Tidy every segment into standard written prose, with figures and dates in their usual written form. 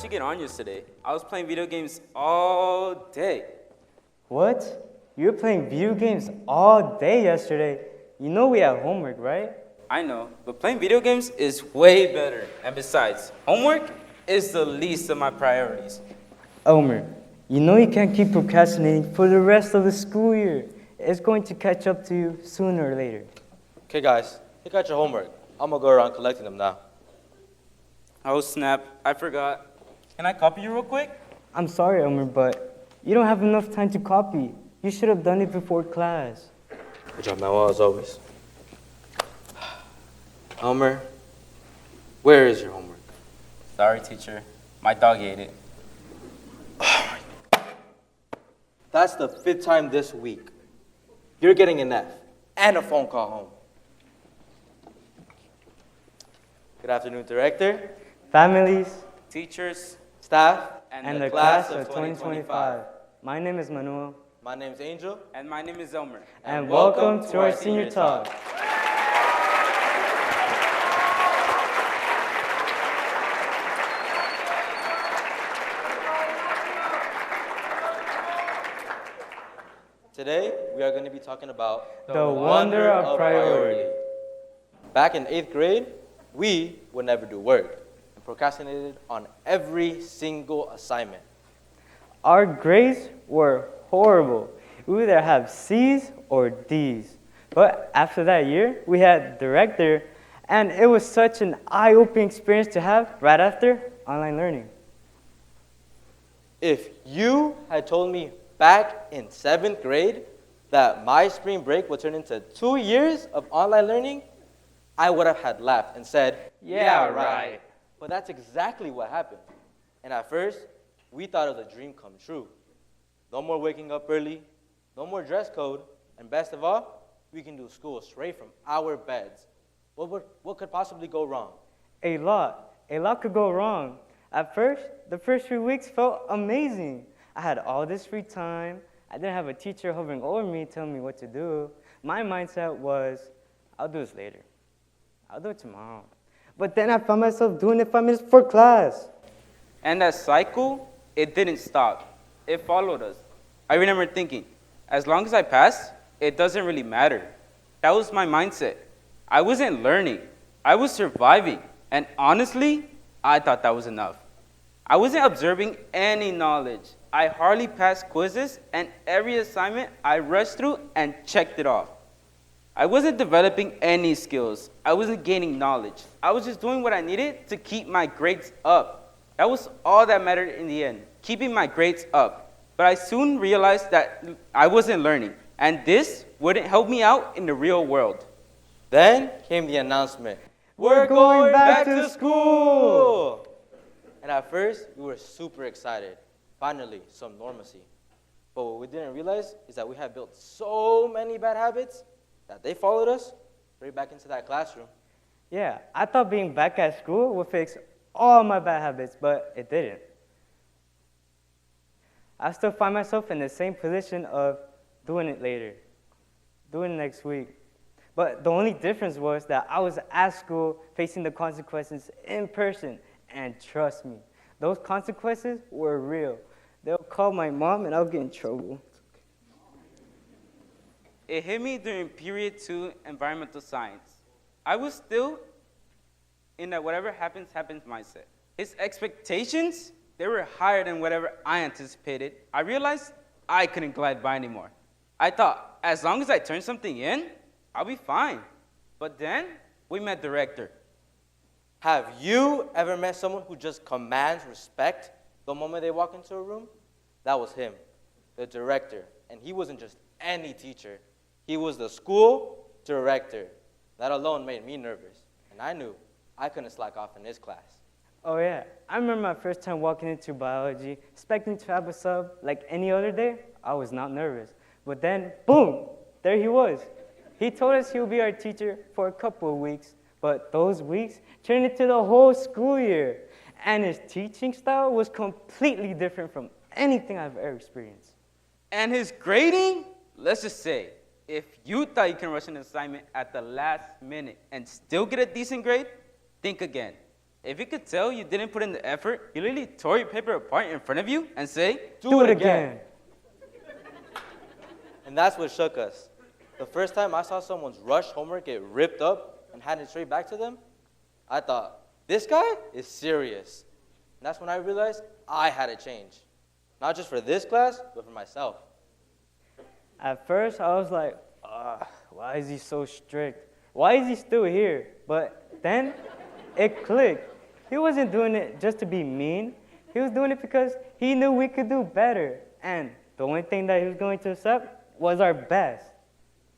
How'd you get on yesterday? I was playing video games all day. What? You were playing video games all day yesterday. You know we have homework, right? I know, but playing video games is way better. And besides, homework is the least of my priorities. Elmer, you know you can't keep procrastinating for the rest of the school year. It's going to catch up to you sooner or later. Okay, guys, take out your homework. I'm gonna go around collecting them now. Oh snap, I forgot. Can I copy you real quick? I'm sorry, Elmer, but you don't have enough time to copy. You should have done it before class. Good job, Manuel, as always. Elmer, where is your homework? Sorry, teacher. My dog ate it. That's the 5th time this week. You're getting an F and a phone call home. Good afternoon, Director, Families, Teachers, staff, and the class of 2025. My name is Manuel, My name's Angel. and my name is Elmer. and welcome to our senior talk. Today, we are going to be talking about The wonder of priority. Back in 8th grade, we would never do work and procrastinated on every single assignment. Our grades were horrible. We either have C's or D's. But after that year, we had director, and it was such an eye-opening experience to have right after online learning. If you had told me back in 7th grade that my spring break would turn into 2 years of online learning, I would have had laughed and said, Yeah, right. But that's exactly what happened. And at first, we thought it was a dream come true. No more waking up early, no more dress code, and best of all, we can do school straight from our beds. What could possibly go wrong? A lot could go wrong. At first, the first few weeks felt amazing. I had all this free time. I didn't have a teacher hovering over me telling me what to do. My mindset was, I'll do this later. I'll do it tomorrow. But then I found myself doing it 5 minutes before class. And that cycle, it didn't stop. It followed us. I remember thinking, as long as I pass, it doesn't really matter. That was my mindset. I wasn't learning. I was surviving. And honestly, I thought that was enough. I wasn't observing any knowledge. I hardly passed quizzes, and every assignment I rushed through and checked it off. I wasn't developing any skills. I wasn't gaining knowledge. I was just doing what I needed to keep my grades up. That was all that mattered in the end, keeping my grades up. But I soon realized that I wasn't learning, and this wouldn't help me out in the real world. Then came the announcement. We're going back to school! And at first, we were super excited. Finally, some normalcy. But what we didn't realize is that we had built so many bad habits that they followed us right back into that classroom. Yeah, I thought being back at school would fix all my bad habits, but it didn't. I still find myself in the same position of doing it later, doing it next week. But the only difference was that I was at school facing the consequences in person, and trust me, those consequences were real. They'll call my mom and I'll get in trouble. It hit me during period 2 environmental science. I was still in that whatever happens, happens mindset. His expectations, they were higher than whatever I anticipated. I realized I couldn't glide by anymore. I thought, as long as I turn something in, I'll be fine. But then, we met director. Have you ever met someone who just commands respect the moment they walk into a room? That was him, the director. And he wasn't just any teacher. He was the school director. That alone made me nervous. And I knew I couldn't slack off in his class. Oh yeah, I remember my first time walking into biology, expecting to have a sub like any other day. I was not nervous. But then, boom, there he was. He told us he would be our teacher for a couple of weeks, but those weeks turned into the whole school year. And his teaching style was completely different from anything I've ever experienced. And his grading, let's just say, if you thought you can rush an assignment at the last minute and still get a decent grade, think again. If you could tell you didn't put in the effort, you literally tore your paper apart in front of you and say, Do it again. And that's what shook us. The first time I saw someone's rush homework get ripped up and handed straight back to them, I thought, this guy is serious. And that's when I realized I had to change. Not just for this class, but for myself. At first, I was like, why is he so strict? Why is he still here? But then it clicked. He wasn't doing it just to be mean. He was doing it because he knew we could do better. And the only thing that he was going to accept was our best.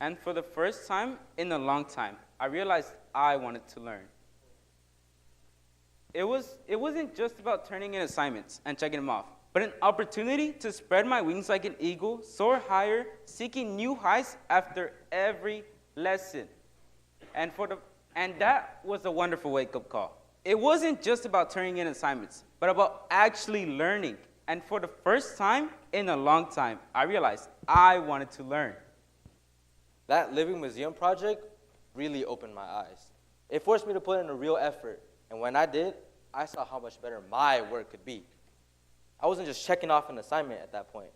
And for the first time in a long time, I realized I wanted to learn. It wasn't just about turning in assignments and checking them off, but an opportunity to spread my wings like an eagle, soar higher, seeking new heights after every lesson. And that was a wonderful wake-up call. It wasn't just about turning in assignments, but about actually learning. And for the first time in a long time, I realized I wanted to learn. That living museum project really opened my eyes. It forced me to put in a real effort, and when I did, I saw how much better my work could be. I wasn't just checking off an assignment at that point.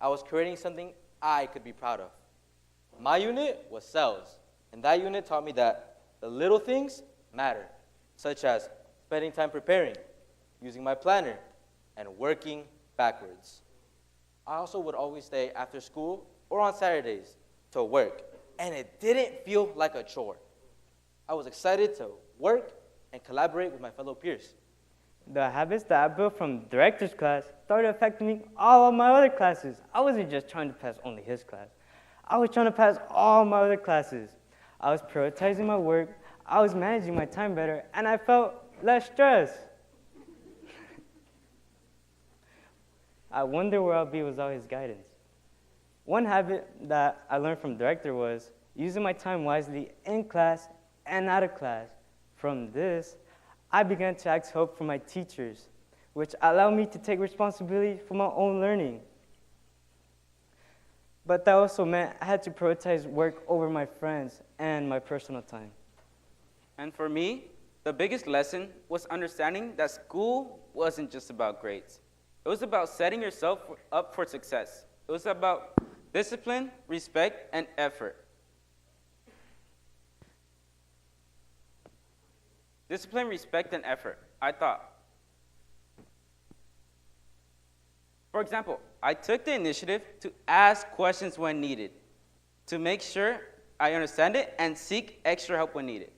I was creating something I could be proud of. My unit was sales, and that unit taught me that the little things matter, such as spending time preparing, using my planner, and working backwards. I also would always stay after school or on Saturdays to work, and it didn't feel like a chore. I was excited to work and collaborate with my fellow peers. The habits that I built from director's class started affecting all of my other classes. I wasn't just trying to pass only his class. I was trying to pass all my other classes. I was prioritizing my work, I was managing my time better, and I felt less stress. I wonder where I'll be without his guidance. One habit that I learned from director was using my time wisely in class and out of class. From this, I began to ask help from my teachers, which allowed me to take responsibility for my own learning. But that also meant I had to prioritize work over my friends and my personal time. And for me, the biggest lesson was understanding that school wasn't just about grades. It was about setting yourself up for success. It was about discipline, respect, and effort. Discipline, respect, and effort. I thought. For example, I took the initiative to ask questions when needed, to make sure I understand it and seek extra help when needed.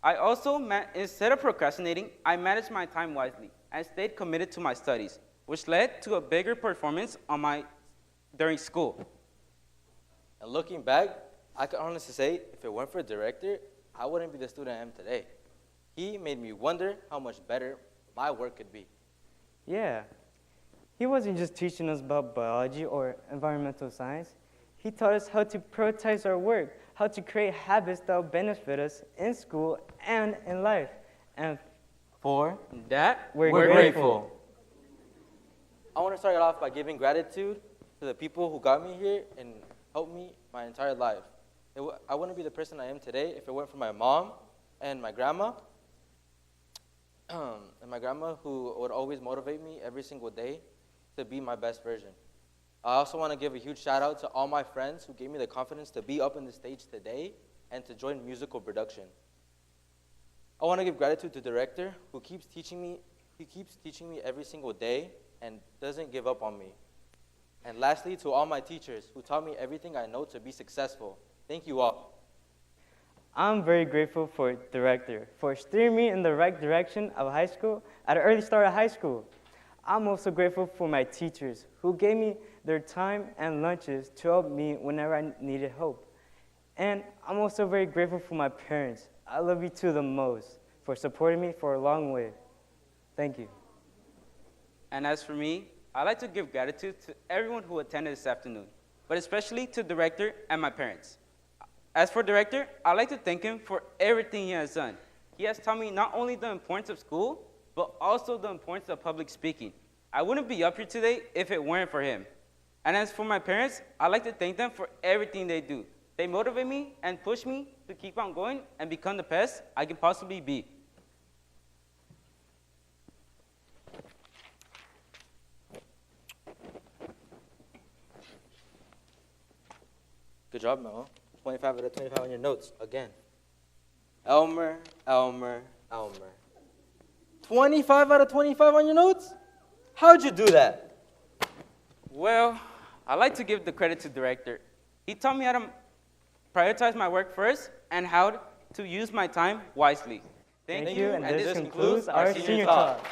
I also, instead of procrastinating, I managed my time wisely and stayed committed to my studies, which led to a bigger performance during school. And looking back, I can honestly say, if it weren't for the director, I wouldn't be the student I am today. He made me wonder how much better my work could be. Yeah, he wasn't just teaching us about biology or environmental science. He taught us how to prioritize our work, how to create habits that will benefit us in school and in life. And for that, we're grateful. I want to start it off by giving gratitude to the people who got me here and helped me my entire life. I wouldn't be the person I am today if it weren't for my mom and my grandma. And my grandma, who would always motivate me every single day to be my best version. I also want to give a huge shout out to all my friends who gave me the confidence to be up on the stage today and to join musical production. I want to give gratitude to the director who keeps teaching me every single day and doesn't give up on me. And lastly, to all my teachers who taught me everything I know to be successful. Thank you all. I'm very grateful for director for steering me in the right direction of high school at an early start of high school. I'm also grateful for my teachers who gave me their time and lunches to help me whenever I needed help. And I'm also very grateful for my parents. I love you two the most for supporting me for a long way. Thank you. And as for me, I'd like to give gratitude to everyone who attended this afternoon, but especially to the director and my parents. As for director, I'd like to thank him for everything he has done. He has taught me not only the importance of school, but also the importance of public speaking. I wouldn't be up here today if it weren't for him. And as for my parents, I'd like to thank them for everything they do. They motivate me and push me to keep on going and become the best I can possibly be. Good job, Mel. 25 out of 25 on your notes, again. Elmer, Elmer, Elmer. 25 out of 25 on your notes? How'd you do that? Well, I like to give the credit to the director. He taught me how to prioritize my work first and how to use my time wisely. Thank you, and this concludes our senior talk.